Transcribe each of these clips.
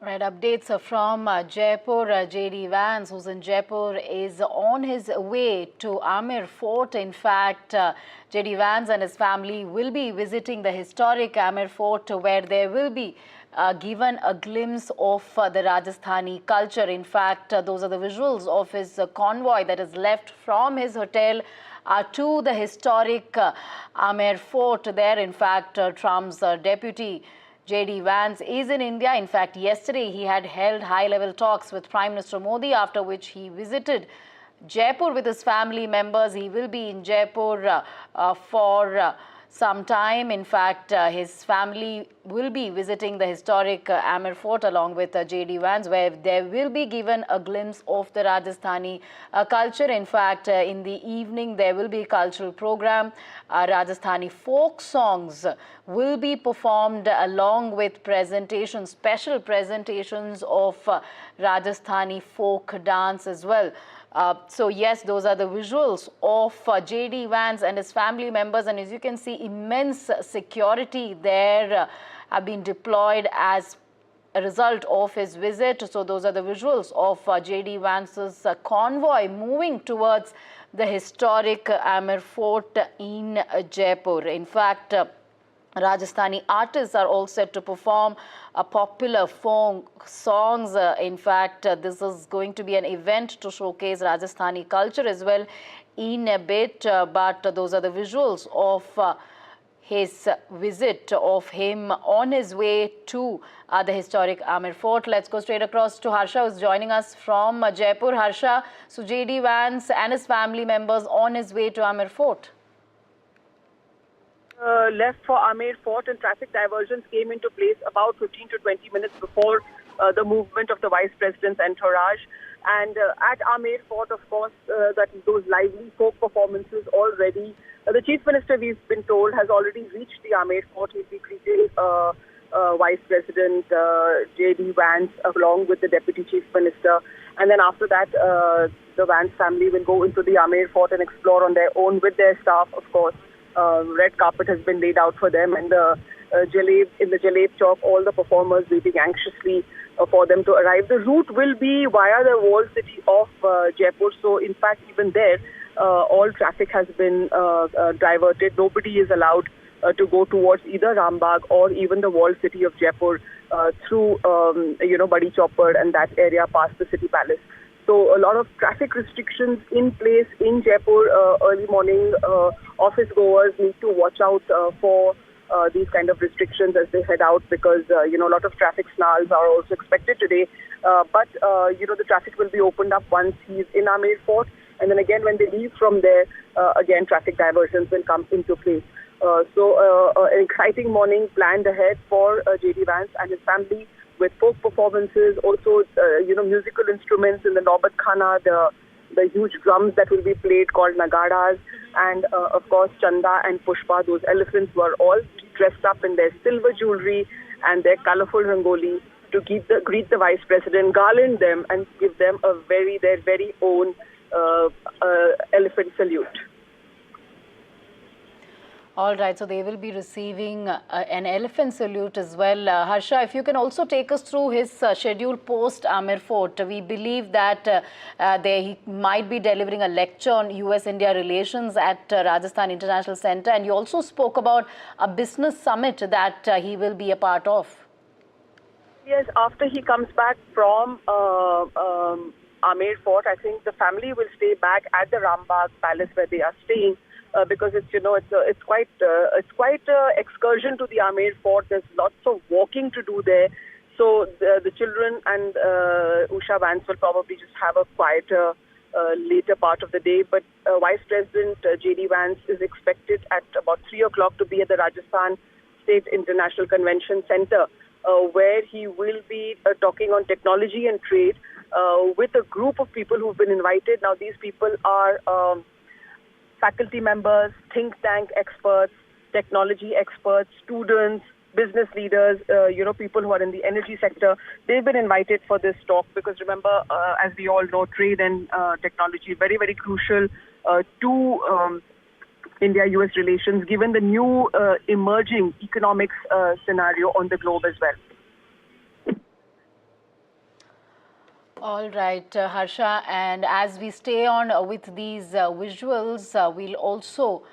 Right, updates are from Jaipur. JD Vance, who's in Jaipur, is on his way to Amer Fort. In fact, JD Vance and his family will be visiting the historic Amer Fort, where there will be given a glimpse of the Rajasthani culture. In fact, those are the visuals of his convoy that is left from his hotel to the historic Amer Fort. There, in fact, Trump's deputy JD Vance is in India. In fact, yesterday he had held high-level talks with Prime Minister Modi, after which he visited Jaipur with his family members. He will be in Jaipur for some time. In fact, his family will be visiting the historic Amer Fort along with JD Vance, where there will be given a glimpse of the Rajasthani culture. In fact, in the evening, there will be a cultural program. Rajasthani folk songs will be performed along with presentations, special presentations of Rajasthani folk dance as well. So yes, those are the visuals of JD Vance and his family members, and as you can see, immense security there have been deployed as a result of his visit. So those are the visuals of JD Vance's convoy moving towards the historic Amer Fort in Jaipur. In fact, Rajasthani artists are all set to perform popular folk songs. In fact, this is going to be an event to showcase Rajasthani culture as well in a bit. But those are the visuals of his visit, of him on his way to the historic Amer Fort. Let's go straight across to Harsha, who's joining us from Jaipur. Harsha, so JD Vance and his family members on his way to Amer Fort. Left for Amer Fort, and traffic diversions came into place about 15 to 20 minutes before the movement of the Vice President's entourage. And at Amer Fort, of course, those lively folk performances already. The Chief Minister, we've been told, has already reached the Amer Fort. He'll be greeting Vice President JD Vance along with the Deputy Chief Minister. And then after that, the Vance family will go into the Amer Fort and explore on their own with their staff, of course. Red carpet has been laid out for them, and in the Jaleb Chowk, all the performers waiting anxiously for them to arrive. The route will be via the walled city of Jaipur. So, in fact, even there, all traffic has been diverted. Nobody is allowed to go towards either Rambagh or even the walled city of Jaipur through, Badi Chopper and that area past the city palace. So a lot of traffic restrictions in place in Jaipur. Early morning office goers need to watch out for these kind of restrictions as they head out, because a lot of traffic snarls are also expected today. But the traffic will be opened up once he's in Amer Fort, and then again when they leave from there, again traffic diversions will come into place. So an exciting morning planned ahead for JD Vance and his family, with folk performances, also musical instruments in the Naubat Khana, the huge drums that will be played called nagaras, and of course Chanda and Pushpa, those elephants, were all dressed up in their silver jewelry and their colorful rangoli to greet the Vice President, garland them and give them their very own elephant salute. All right, so they will be receiving an elephant salute as well. Harsha, if you can also take us through his schedule post Amer Fort. We believe that he might be delivering a lecture on US-India relations at Rajasthan International Center, and you also spoke about a business summit that he will be a part of. Yes, after he comes back from Amer Fort, I think the family will stay back at the Rambagh Palace where they are staying. Because it's quite an excursion to the Amer Fort. There's lots of walking to do there. So the children and Usha Vance will probably just have a quieter later part of the day. But Vice President JD Vance is expected at about 3 o'clock to be at the Rajasthan State International Convention Center, where he will be talking on technology and trade with a group of people who've been invited. Now, these people are faculty members, think tank experts, technology experts, students, business leaders, people who are in the energy sector. They've been invited for this talk because, remember, as we all know, trade and technology very, very crucial to India-US relations, given the new emerging economics scenario on the globe as well. All right, Harsha, and as we stay on with these visuals, we'll also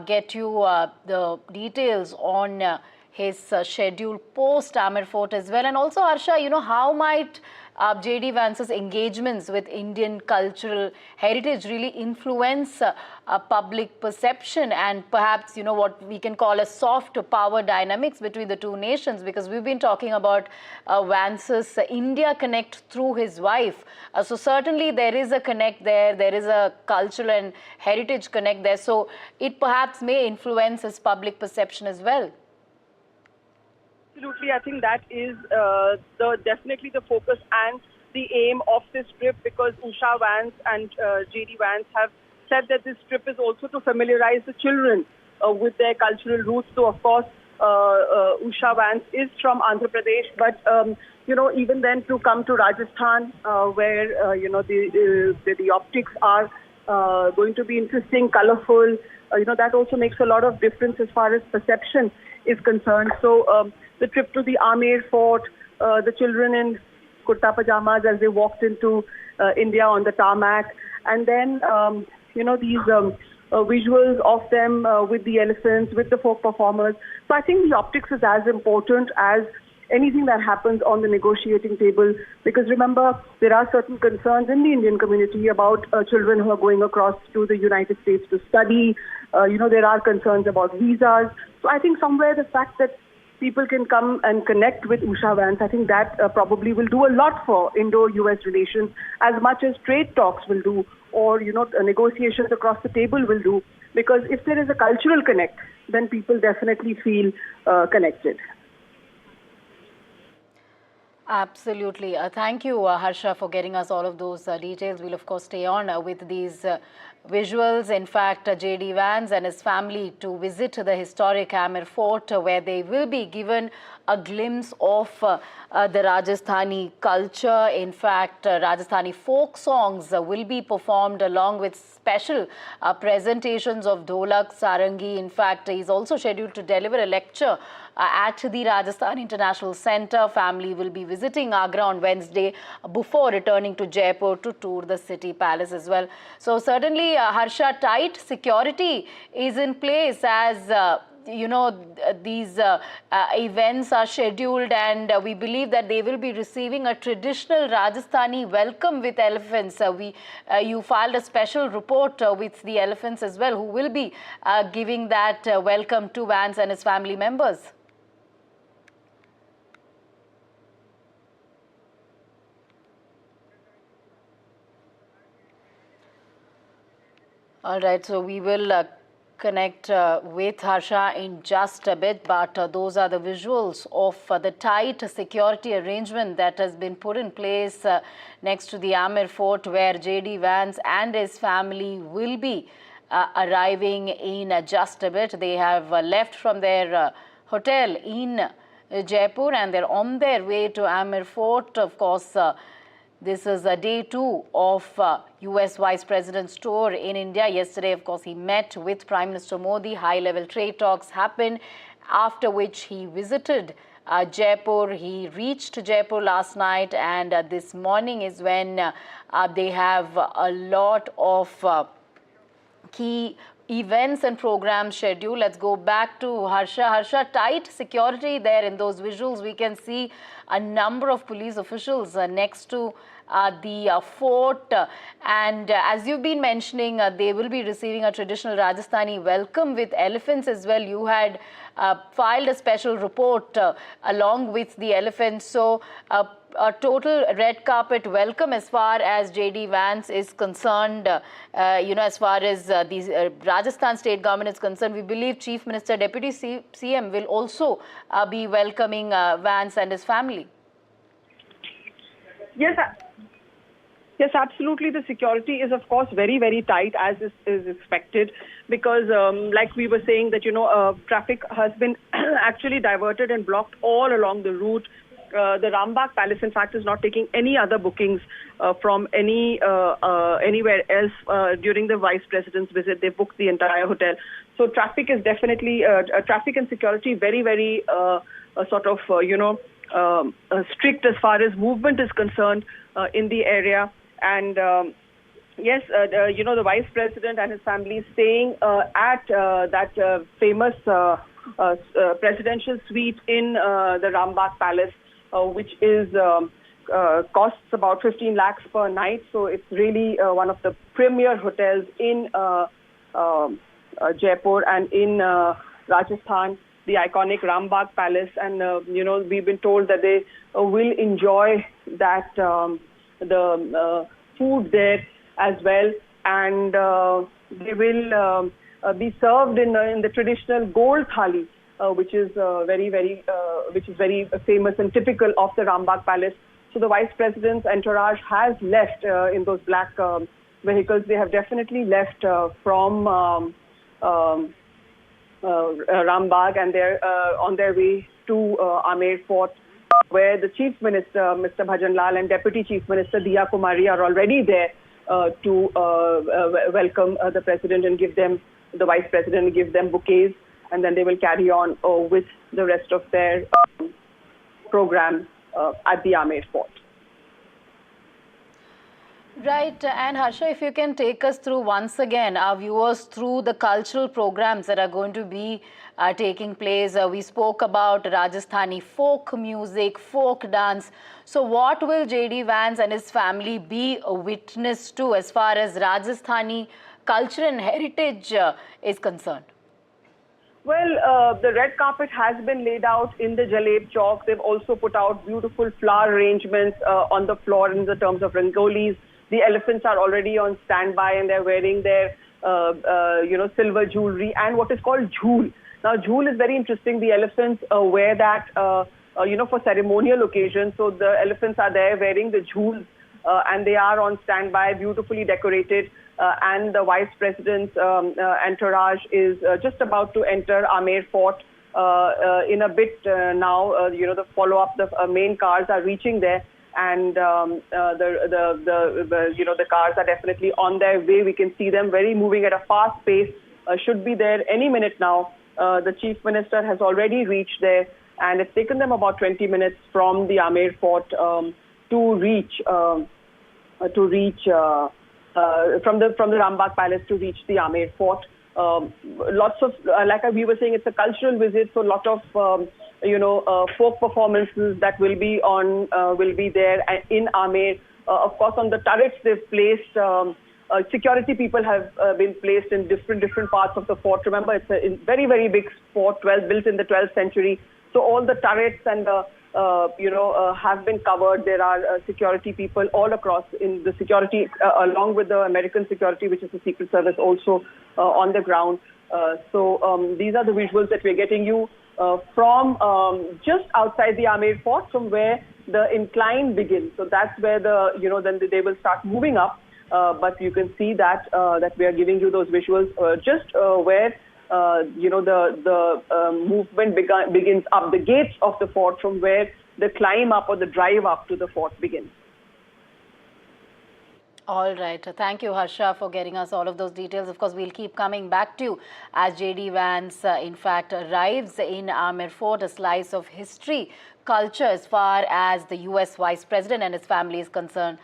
get you the details on his schedule post Amer Fort as well. And also, Harsha, how might JD Vance's engagements with Indian cultural heritage really influence public perception and perhaps, what we can call a soft power dynamics between the two nations? Because we've been talking about Vance's India connect through his wife. So certainly there is a connect there. There is a cultural and heritage connect there. So it perhaps may influence his public perception as well. Absolutely, I think that is definitely the focus and the aim of this trip, because Usha Vance and JD Vance have said that this trip is also to familiarize the children with their cultural roots. So, of course, Usha Vance is from Andhra Pradesh, but even then to come to Rajasthan, where the optics are going to be interesting, colorful. That also makes a lot of difference as far as perception is concerned. So the trip to the Amer Fort, the children in kurta pajamas as they walked into India on the tarmac, and then these visuals of them with the elephants, with the folk performers. So I think the optics is as important as anything that happens on the negotiating table, because remember, there are certain concerns in the Indian community about children who are going across to the United States to study. There are concerns about visas. So I think somewhere the fact that people can come and connect with Usha Vance, I think that probably will do a lot for Indo-US relations, as much as trade talks will do, or negotiations across the table will do. Because if there is a cultural connect, then people definitely feel connected. Absolutely. Thank you, Harsha, for getting us all of those details. We'll, of course, stay on with these visuals. In fact, JD Vance and his family to visit the historic Amer Fort, where they will be given a glimpse of the Rajasthani culture. In fact, Rajasthani folk songs will be performed along with special presentations of dholak, sarangi. In fact, he's also scheduled to deliver a lecture at the Rajasthan International Centre. Family will be visiting Agra on Wednesday before returning to Jaipur to tour the city palace as well. So certainly, Harsha, tight security is in place as these events are scheduled, and we believe that they will be receiving a traditional Rajasthani welcome with elephants. You filed a special report with the elephants as well, who will be giving that welcome to Vance and his family members. All right, so we will connect with Harsha in just a bit, but those are the visuals of the tight security arrangement that has been put in place next to the Amer Fort, where JD Vance and his family will be arriving in just a bit. They have left from their hotel in Jaipur and they're on their way to Amer Fort. Of course, this is day 2 of US Vice President's tour in India. Yesterday, of course, he met with Prime Minister Modi. High-level trade talks happened, after which he visited Jaipur. He reached Jaipur last night, and this morning is when they have a lot of key events and programs scheduled. Let's go back to Harsha. Harsha, tight security there in those visuals. We can see a number of police officials next to the fort, and as you've been mentioning, they will be receiving a traditional Rajasthani welcome with elephants as well. You had filed a special report along with the elephants. So a total red carpet welcome as far as JD Vance is concerned. As far as the Rajasthan state government is concerned, we believe Chief Minister, Deputy CM will also be welcoming Vance and his family. Yes, absolutely. The security is, of course, very, very tight, as is expected, because like we were saying that, traffic has been actually diverted and blocked all along the route. The Rambagh Palace, in fact, is not taking any other bookings from anywhere else during the Vice President's visit. They booked the entire hotel. So traffic is definitely, traffic and security very, very strict as far as movement is concerned in the area. And yes, the Vice President and his family staying at that famous presidential suite in the Rambagh Palace, which is costs about 15 lakhs per night. So it's really one of the premier hotels in Jaipur and in Rajasthan, the iconic Rambagh Palace. And, we've been told that they will enjoy that, the food there as well. And they will be served in the traditional gold thali, which is very famous and typical of the Rambagh Palace. So the Vice President's entourage has left in those black vehicles. They have definitely left from Rambagh, and they're on their way to Amer Fort, where the Chief Minister, Mr. Bhajanlal, and Deputy Chief Minister, Diya Kumari, are already there to welcome the President and the Vice President, give them bouquets, and then they will carry on with the rest of their program at the Amer Fort. Right, and Harsha, if you can take us through once again, our viewers, through the cultural programs that are going to be taking place. We spoke about Rajasthani folk music, folk dance. So what will JD Vance and his family be a witness to as far as Rajasthani culture and heritage is concerned? Well, the red carpet has been laid out in the Jaleb Chowk. They've also put out beautiful flower arrangements on the floor in the terms of rangolis. The elephants are already on standby, and they're wearing their, silver jewelry and what is called jhool. Now, jhool is very interesting. The elephants wear that, for ceremonial occasions. So the elephants are there wearing the jhools, and they are on standby, beautifully decorated. And the Vice President's entourage is just about to enter Amer Fort in a bit now. The follow-up, the main cars are reaching there. And the cars are definitely on their way. We can see them moving at a fast pace. Should be there any minute now. The Chief Minister has already reached there, and it's taken them about 20 minutes from the Amer Fort to reach from the Rambagh Palace to reach the Amer Fort. Lots of, like we were saying, it's a cultural visit, so a lot of folk performances that will be there in Amer. Of course, on the turrets they've placed security people have been placed in different parts of the fort. Remember, it's a very, very big fort, built in the 12th century. So all the turrets and have been covered. There are security people all across in the security, along with the American security, which is the Secret Service, also on the ground. So these are the visuals that we're getting you from just outside the Amer Fort, from where the incline begins. So that's where then they will start moving up. But you can see that we are giving you those visuals just where the movement begins up the gates of the fort, from where the climb up or the drive up to the fort begins. All right. Thank you, Harsha, for getting us all of those details. Of course, we'll keep coming back to you as JD Vance, in fact, arrives in Amer Fort, a slice of history, culture as far as the US Vice President and his family is concerned.